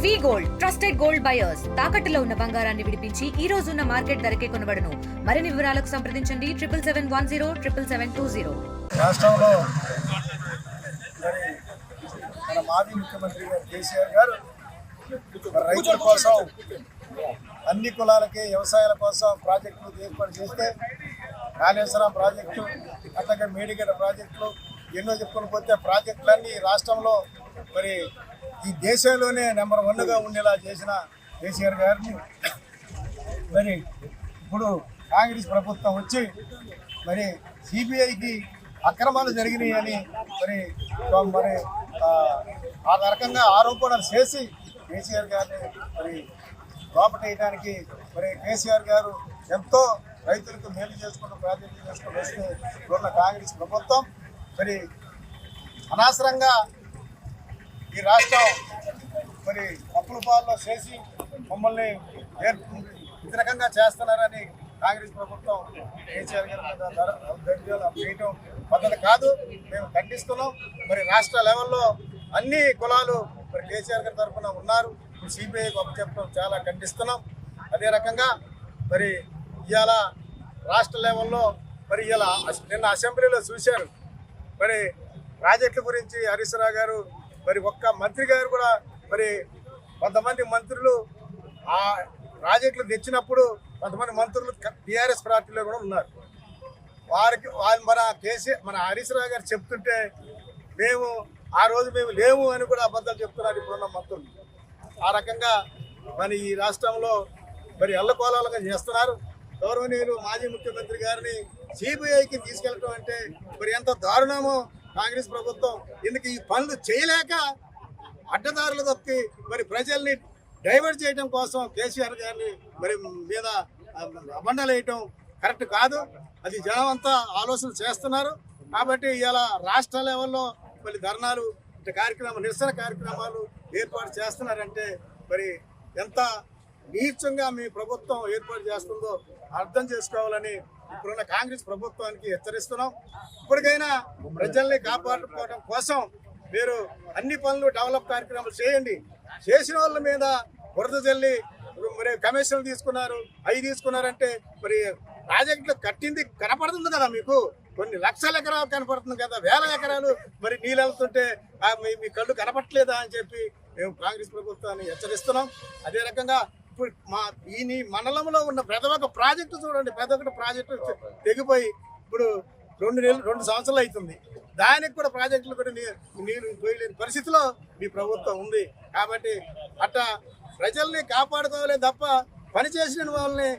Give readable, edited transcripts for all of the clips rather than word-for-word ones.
వి gold trusted gold buyers తాకట్టులో ఉన్న బంగారాన్ని విడిపించి ఈ రోజు ఉన్న మార్కెట్ ధరకే కొనబడును. మరిన్ని వివరాలకు సంప్రదించండి 77710720. రాష్ట్రంలో మన మాజీ ముఖ్యమంత్రి గారు కేసీఆర్ గారు రైతుల కోసం అన్ని కులాలకి వ్యవసాయాల కోసం ప్రాజెక్టులు ఏర్పాటు చేస్తే కాళేశ్వరం ప్రాజెక్టు అట్లాగే మేడిగడ్డ ప్రాజెక్టులు ఎన్నో చెప్పుకొని పోతే ప్రాజెక్టులన్నీ రాష్ట్రంలో మరి ఈ దేశంలోనే నెంబర్ 1గా ఉండేలా చేసిన కేసీఆర్ గారిని మరి ఇప్పుడు కాంగ్రెస్ ప్రభుత్వం వచ్చి మరి సిబిఐకి అక్రమాలు జరిగినాయని మరి ఆ రకంగా ఆరోపణలు చేసి కేసీఆర్ గారిని మరి లోపటేయడానికి మరి కేసీఆర్ గారు ఎంతో రైతులకు మేలు చేసుకుంటూ ప్రాజెక్టులు చేసుకుంటూ వస్తే ఇప్పుడున్న కాంగ్రెస్ ప్రభుత్వం మరి అనవసరంగా ఈ రాష్ట్రం మరి అప్పుల పాలలో చేసి మమ్మల్ని వ్యతిరేకంగా చేస్తున్నారని కాంగ్రెస్ ప్రభుత్వం కేసీఆర్ గారి మీద దర్యాలు చేయటం పద్ధతి కాదు. మేము ఖండిస్తున్నాం. మరి రాష్ట్ర లెవెల్లో అన్ని కులాలు మరి కేసీఆర్ గారి తరఫున ఉన్నారు. సిబిఐ గొప్ప చెప్పడం చాలా ఖండిస్తున్నాం. అదే రకంగా మరి ఇవాళ రాష్ట్ర లెవెల్లో మరి ఇలా నిన్న అసెంబ్లీలో చూశారు. మరి ప్రాజెక్టుల గురించి హరీష్ రావు గారు మరి ఒక్క మంత్రి గారు కూడా మరి కొంతమంది మంత్రులు ఆ ప్రాజెక్టులు తెచ్చినప్పుడు కొంతమంది మంత్రులు టీఆర్ఎస్ పార్టీలో కూడా ఉన్నారు. వాళ్ళు మన హరీష్ రావు గారు చెప్తుంటే మేము ఆ రోజు మేము లేము అని కూడా అబద్ధాలు చెప్తున్నారు ఇప్పుడున్న మంత్రులు. ఆ రకంగా మరి ఈ రాష్ట్రంలో మరి అల్లకోలాలుగా చేస్తున్నారు. గౌరవనీయులు మాజీ ముఖ్యమంత్రి గారిని సిబిఐకి తీసుకెళ్ళటం అంటే మరి ఎంత దారుణమో కాంగ్రెస్ ప్రభుత్వం ఎందుకు ఈ పనులు చేయలేక అడ్డదారులు తప్పి మరి ప్రజల్ని డైవర్ట్ చేయడం కోసం కేసీఆర్ గారిని మరి మీద అబండాలు వేయటం కరెక్ట్ కాదు. అది జనం అంతా ఆలోచన చేస్తున్నారు. కాబట్టి ఇవాళ రాష్ట్ర లెవెల్లో మరి ధర్నాలు నిరసన కార్యక్రమాలు ఏర్పాటు చేస్తున్నారంటే మరి ఎంత నీచంగా మీ ప్రభుత్వం ఏర్పాటు చేస్తుందో అర్థం చేసుకోవాలని ఇప్పుడున్న కాంగ్రెస్ ప్రభుత్వానికి హెచ్చరిస్తున్నాం. ఇప్పటికైనా ప్రజల్ని కాపాడుకోవడం కోసం మీరు అన్ని పనులు డెవలప్ కార్యక్రమాలు చేయండి. చేసిన వాళ్ళ మీద బురద జల్లి మరి కమిషన్లు తీసుకున్నారంటే మరి ప్రాజెక్టులు కట్టింది కనపడుతుంది కదా, మీకు కొన్ని లక్షల ఎకరాలు కనపడుతుంది కదా, వేల ఎకరాలు మరి నీళ్ళు వెళ్తుంటే మీ కళ్ళు కనపట్లేదా అని చెప్పి మేము కాంగ్రెస్ ప్రభుత్వాన్ని హెచ్చరిస్తున్నాం. అదే రకంగా ఇప్పుడు ఈ మండలంలో ఉన్న ప్రతి ఒక్క ప్రాజెక్టు చూడండి, ప్రతి ఒక్కటి ప్రాజెక్టు తెగిపోయి ఇప్పుడు 2 సంవత్సరాలు అవుతుంది. దానికి కూడా ప్రాజెక్టులు కూడా నీరు పోయలేని పరిస్థితిలో మీ ప్రభుత్వం ఉంది. కాబట్టి అట్లా ప్రజల్ని కాపాడుకోవాలే తప్ప పనిచేసిన వాళ్ళని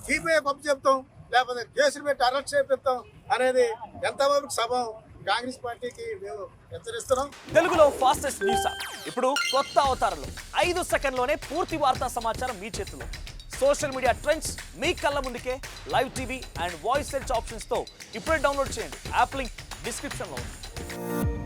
సిబిఐ గొప్ప చెప్తాం లేకపోతే కేసులు పెట్టి అరెస్ట్ చేపిస్తాం అనేది ఎంతవరకు సభం కాంగ్రెస్ పార్టీకి మేము హెచ్చరిస్తున్నాం. తెలుగులో ఫాస్టెస్ట్ న్యూస్ ఇప్పుడు కొత్త అవతారంలో 5 సెకండ్లోనే పూర్తి వార్తా సమాచారం మీ చేతిలో. సోషల్ మీడియా ట్రెండ్స్ మీ కళ్ళ ముందుకే live TV and voice search ఆప్షన్స్తో ఇప్పుడే డౌన్లోడ్ చేయండి. యాప్ లింక్ డిస్క్రిప్షన్లో ఉంది.